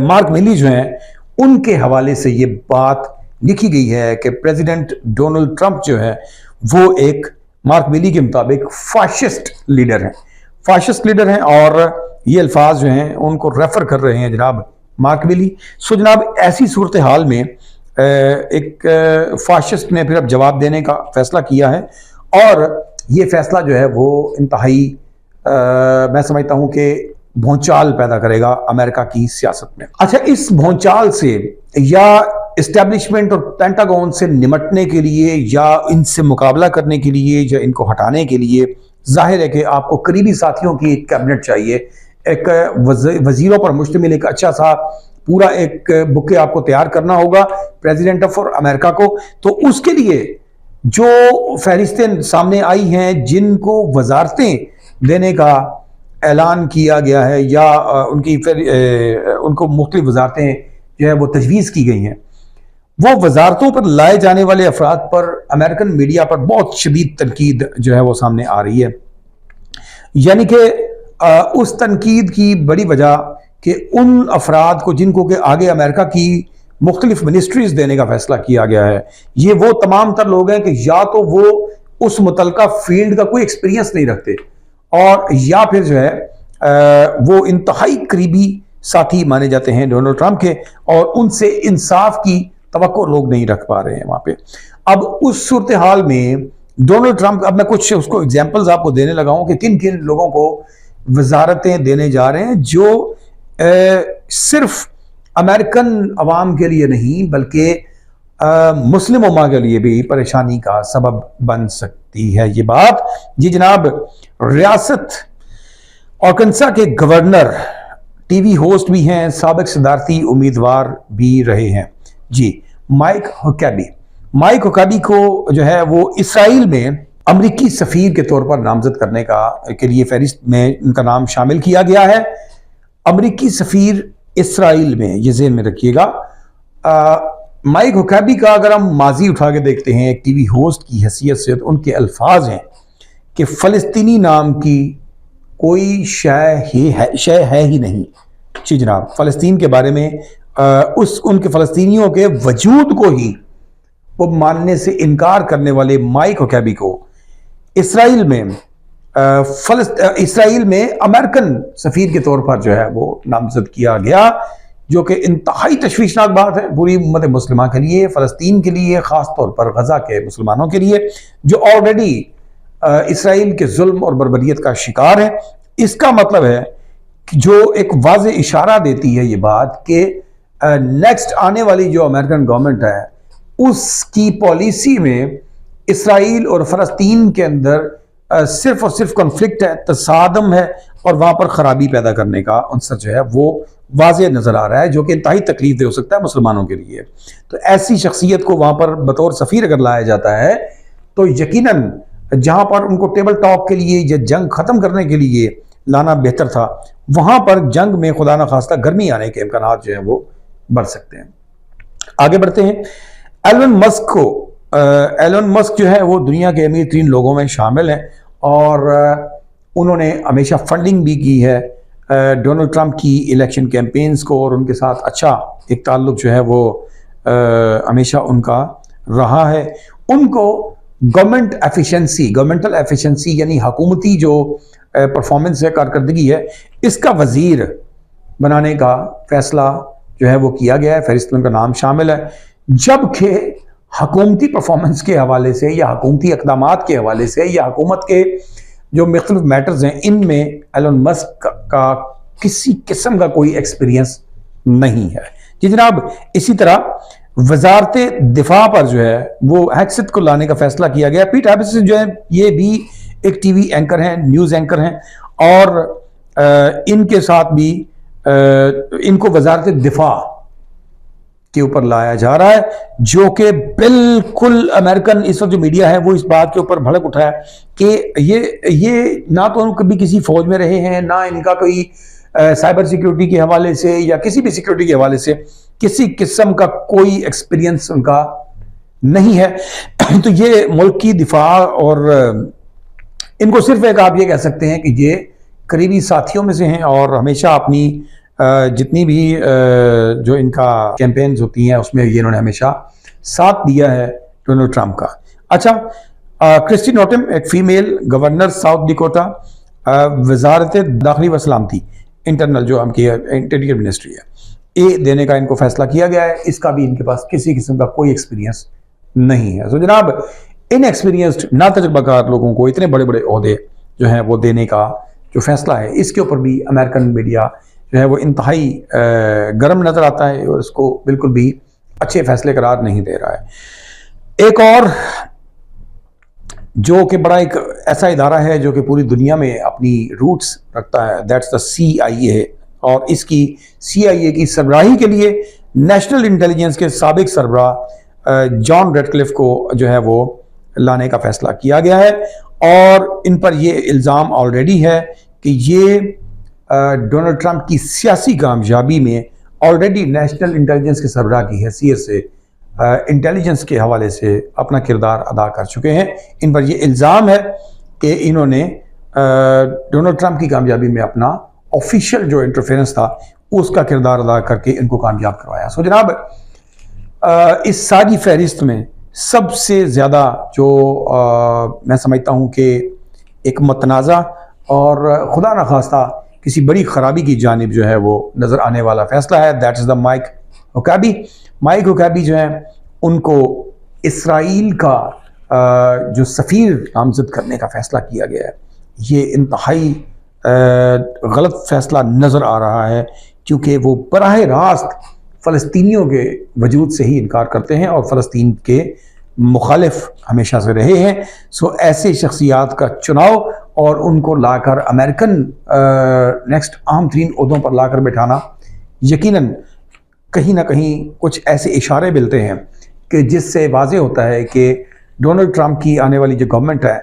Mark میلی جو ہیں ان کے حوالے سے یہ بات لکھی گئی ہے کہ پریزیڈنٹ ڈونلڈ ٹرمپ جو ہے وہ ایک مارک میلی کے مطابق فاشسٹ لیڈر ہیں اور یہ الفاظ جو ہیں ان کو ریفر کر رہے ہیں جناب مارک میلی. سو جناب ایسی صورتحال میں ایک فاشسٹ نے پھر اب جواب دینے کا فیصلہ کیا ہے اور یہ فیصلہ جو ہے وہ انتہائی میں سمجھتا ہوں کہ بھونچال پیدا کرے گا امریکہ کی سیاست میں. اچھا اس بھونچال سے یا اسٹیبلشمنٹ اور پینٹاگون سے نمٹنے کے لیے یا ان سے مقابلہ کرنے کے لیے یا ان کو ہٹانے کے لیے ظاہر ہے کہ آپ کو قریبی ساتھیوں کی ایک کیبنٹ چاہیے, ایک وزیروں پر مشتمل ایک اچھا سا پورا ایک بکے آپ کو تیار کرنا ہوگا پریزیڈنٹ آف امریکہ کو. تو اس کے لیے جو فہرستیں سامنے آئی ہیں جن کو وزارتیں دینے کا اعلان کیا گیا ہے یا ان کو مختلف وزارتیں جو ہے وہ تجویز کی گئی ہیں, وہ وزارتوں پر لائے جانے والے افراد پر امریکن میڈیا پر بہت شدید تنقید جو ہے وہ سامنے آ رہی ہے. یعنی کہ اس تنقید کی بڑی وجہ کہ ان افراد کو جن کو کہ آگے امریکہ کی مختلف منسٹریز دینے کا فیصلہ کیا گیا ہے, یہ وہ تمام تر لوگ ہیں کہ یا تو وہ اس متعلقہ فیلڈ کا کوئی ایکسپیرینس نہیں رکھتے اور یا پھر جو ہے وہ انتہائی قریبی ساتھی مانے جاتے ہیں ڈونلڈ ٹرمپ کے اور ان سے انصاف کی توقع لوگ نہیں رکھ پا رہے ہیں وہاں پہ. اب اس صورتحال میں ڈونلڈ ٹرمپ, اب میں کچھ اس کو ایگزامپلز آپ کو دینے لگا ہوں کہ کن کن لوگوں کو وزارتیں دینے جا رہے ہیں جو صرف امریکن عوام کے لیے نہیں بلکہ مسلم امہ کے لیے بھی پریشانی کا سبب بن سکتی ہے یہ بات. جی جناب, ریاست آرکنسا کے گورنر ٹی وی ہوسٹ بھی ہیں, سابق صدارتی امیدوار بھی رہے ہیں جی, مائک ہوکابی کو جو ہے وہ اسرائیل میں امریکی سفیر کے طور پر نامزد کرنے کے لیے فہرست میں ان کا نام شامل کیا گیا ہے. امریکی سفیر اسرائیل میں, یہ ذہن میں رکھیے گا. مائک ہوکابی کا اگر ہم ماضی اٹھا کے دیکھتے ہیں ایک ٹی وی ہوسٹ کی حیثیت سے, تو ان کے الفاظ ہیں کہ فلسطینی نام کی کوئی شے ہے ہی نہیں. جی جناب, فلسطین کے بارے میں ان کے فلسطینیوں کے وجود کو ہی وہ ماننے سے انکار کرنے والے مائک ہوکابی کو اسرائیل میں امریکن سفیر کے طور پر جو ہے وہ نامزد کیا گیا, جو کہ انتہائی تشویشناک بات ہے پوری امت مسلمہ کے لیے, فلسطین کے لیے, خاص طور پر غزہ کے مسلمانوں کے لیے جو آلریڈی اسرائیل کے ظلم اور بربریت کا شکار ہے. اس کا مطلب ہے کہ جو ایک واضح اشارہ دیتی ہے یہ بات کہ نیکسٹ آنے والی جو امریکن گورنمنٹ ہے اس کی پالیسی میں اسرائیل اور فلسطین کے اندر صرف اور صرف کنفلکٹ ہے, تصادم ہے اور وہاں پر خرابی پیدا کرنے کا عنصر جو ہے وہ واضح نظر آ رہا ہے, جو کہ انتہائی تکلیف دہ ہو سکتا ہے مسلمانوں کے لیے. تو ایسی شخصیت کو وہاں پر بطور سفیر اگر لایا جاتا ہے تو یقیناً جہاں پر ان کو ٹیبل ٹاک کے لیے یا جنگ ختم کرنے کے لیے لانا بہتر تھا, وہاں پر جنگ میں خدا نخواستہ گرمی آنے کے امکانات جو ہیں وہ بڑھ سکتے ہیں. آگے بڑھتے ہیں. ایلن مسک جو ہے وہ دنیا کے امیر ترین لوگوں میں شامل ہیں اور انہوں نے ہمیشہ فنڈنگ بھی کی ہے ڈونلڈ ٹرمپ کی الیکشن کیمپینز کو, اور ان کے ساتھ اچھا ایک تعلق جو ہے وہ ہمیشہ ان کا رہا ہے. ان کو گورنمنٹل ایفیشنسی یعنی حکومتی جو پرفارمنس ہے, کارکردگی ہے, اس کا وزیر بنانے کا فیصلہ جو ہے وہ کیا گیا ہے, فہرست میں ان کا نام شامل ہے. جبکہ حکومتی پرفارمنس کے حوالے سے یا حکومتی اقدامات کے حوالے سے یا حکومت کے جو مختلف میٹرز ہیں ان میں ایلن مسک کا کسی قسم کا کوئی ایکسپیرینس نہیں ہے. جی جناب, اسی طرح وزارت دفاع پر جو ہے وہ ہیکسٹ کو لانے کا فیصلہ کیا گیا. پیٹ ہیگسیت جو ہے یہ بھی ایک ٹی وی اینکر ہیں, نیوز اینکر ہیں, اور ان کے ساتھ بھی ان کو وزارت دفاع کے اوپر لایا جا رہا ہے, جو کہ بالکل امریکن اس وقت جو میڈیا ہے وہ اس بات کے اوپر بھڑک اٹھا ہے کہ یہ نہ تو کبھی کسی فوج میں رہے ہیں, نہ ان کا کوئی سائبر سیکیورٹی کے حوالے سے یا کسی بھی سیکیورٹی کے حوالے سے کسی قسم کا کوئی ایکسپیرینس ان کا نہیں ہے. تو یہ ملک کی دفاع اور ان کو صرف ایک آپ یہ کہہ سکتے ہیں کہ یہ قریبی ساتھیوں میں سے ہیں اور ہمیشہ اپنی جتنی بھی جو ان کا کیمپینز ہوتی ہیں اس میں یہ انہوں نے ہمیشہ ساتھ دیا ہے ڈونلڈ ٹرمپ کا۔ اچھا، کرسٹی نوٹم ایک فیمیل گورنر ساؤتھ ڈیکوٹا، وزارت داخلی و سلامتی انٹرنل جو ہم کی انٹیریئر منسٹری ہے، یہ دینے کا ان کو فیصلہ کیا گیا ہے۔ اس کا بھی ان کے پاس کسی قسم کا کوئی ایکسپیرینس نہیں ہے۔ تو جناب ان ایکسپیرینسڈ ناتجربہ کار لوگوں کو اتنے بڑے بڑے عہدے جو ہیں وہ دینے کا جو فیصلہ ہے، اس کے اوپر بھی امریکن میڈیا جو ہے وہ انتہائی گرم نظر آتا ہے اور اس کو بالکل بھی اچھے فیصلے قرار نہیں دے رہا ہے۔ ایک اور جو کہ بڑا ایک ایسا ادارہ ہے جو کہ پوری دنیا میں اپنی روٹس رکھتا ہے، دیٹس دا CIA، اور اس کی CIA کی سربراہی کے لیے نیشنل انٹیلیجنس کے سابق سربراہ جان ریڈکلف کو جو ہے وہ لانے کا فیصلہ کیا گیا ہے، اور ان پر یہ الزام آلریڈی ہے کہ یہ ڈونلڈ ٹرمپ کی سیاسی کامیابی میں آلریڈی نیشنل انٹیلیجنس کے سربراہ کی حیثیت سے انٹیلیجنس کے حوالے سے اپنا کردار ادا کر چکے ہیں۔ ان پر یہ الزام ہے کہ انہوں نے ڈونلڈ ٹرمپ کی کامیابی میں اپنا آفیشیل جو انٹرفیرنس تھا اس کا کردار ادا کر کے ان کو کامیاب کروایا۔ سو جناب اس ساری فہرست میں سب سے زیادہ جو میں سمجھتا ہوں کہ ایک متنازع اور خدا نخواستہ کسی بڑی خرابی کی جانب جو ہے وہ نظر آنے والا فیصلہ ہے، that is the Mike Huckabee. Mike Huckabee جو ہیں ان کو اسرائیل کا جو سفیر نامزد کرنے کا فیصلہ کیا گیا ہے، یہ انتہائی غلط فیصلہ نظر آ رہا ہے، کیونکہ وہ براہ راست فلسطینیوں کے وجود سے ہی انکار کرتے ہیں اور فلسطین کے مخالف ہمیشہ سے رہے ہیں۔ سو ایسے شخصیات کا چناؤ اور ان کو لا کر امریکن نیکسٹ اہم ترین عہدوں پر لا کر بٹھانا یقیناً کہیں نہ کہیں کچھ ایسے اشارے ملتے ہیں کہ جس سے واضح ہوتا ہے کہ ڈونلڈ ٹرمپ کی آنے والی جو گورنمنٹ ہے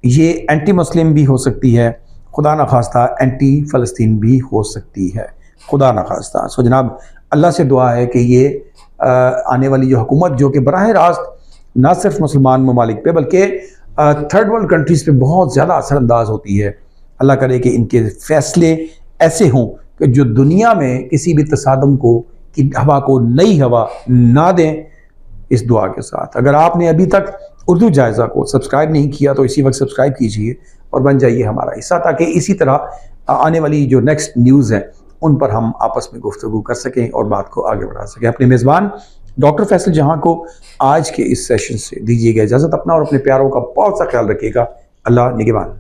یہ اینٹی مسلم بھی ہو سکتی ہے، خدا نخواستہ اینٹی فلسطین بھی ہو سکتی ہے، خدا نخواستہ۔ سو جناب اللہ سے دعا ہے کہ یہ آنے والی جو حکومت جو کہ براہ راست نہ صرف مسلمان ممالک پہ بلکہ تھرڈ ورلڈ کنٹریز پہ بہت زیادہ اثر انداز ہوتی ہے، اللہ کرے کہ ان کے فیصلے ایسے ہوں کہ جو دنیا میں کسی بھی تصادم کو کی ہوا کو نئی ہوا نہ دیں۔ اس دعا کے ساتھ اگر آپ نے ابھی تک اردو جائزہ کو سبسکرائب نہیں کیا تو اسی وقت سبسکرائب کیجئے اور بن جائیے ہمارا حصہ، تاکہ اسی طرح آنے والی جو نیکسٹ نیوز ہیں ان پر ہم آپس میں گفتگو کر سکیں اور بات کو آگے بڑھا سکیں۔ اپنے میزبان ڈاکٹر فیصل جہاں کو آج کے اس سیشن سے دیجیے گا اجازت، اپنا اور اپنے پیاروں کا بہت سا خیال رکھیے گا۔ اللہ نگہبان۔